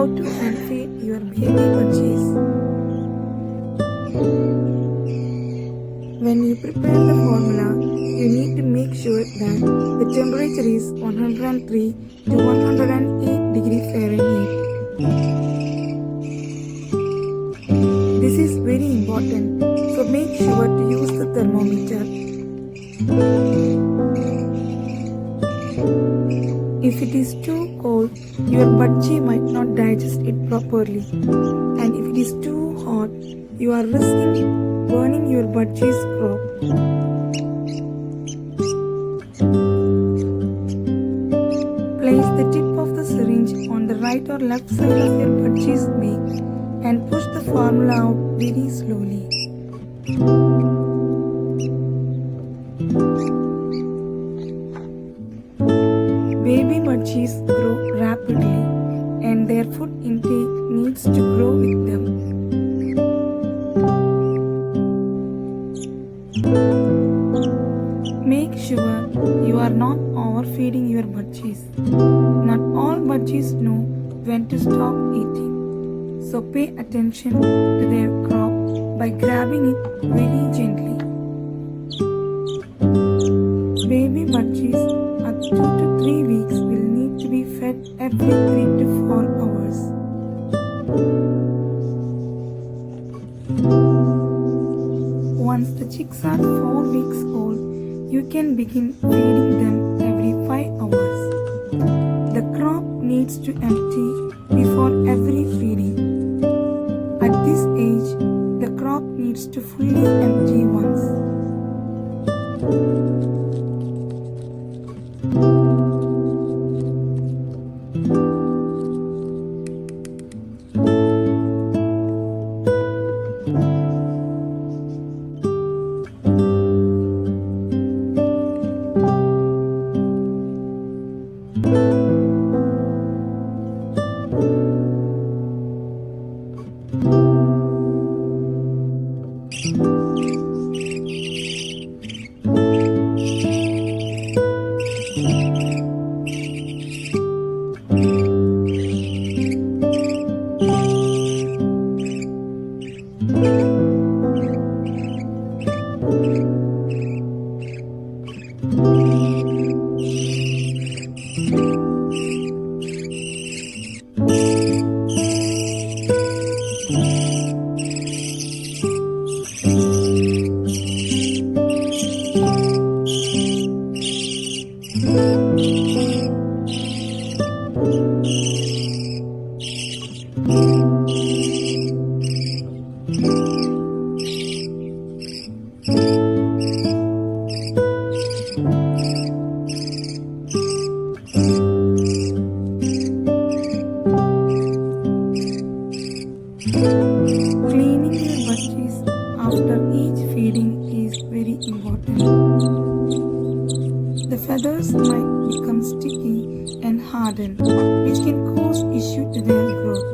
how to handfeed your baby budgies. When you prepare the formula, you need to make sure that the temperature is 103 to 108 degrees Fahrenheit. This is very important, so make sure to use the thermometer. If it is too cold, your budgie might not digest it properly, and if it is too hot, you are risking burning your budgie's crop. Place the tip of the syringe on the right or left side of your budgie's beak and push the formula out very slowly. Baby budgies grow rapidly and their food intake needs to grow with them. Make sure you are not overfeeding your budgies. Not all budgies know when to stop eating, so pay attention to their crop by grabbing it very gently. Baby budgies at 2 to 3 weeks will need to be fed every 3 to 4 hours. Once the chicks are 4 weeks old, you can begin feeding them every 5 hours. The crop needs to empty before every feeding. At this age, the crop needs to fully empty once. Cleaning your budgies after each feeding is very important. The feathers might become sticky and harden, which can cause issue to their growth.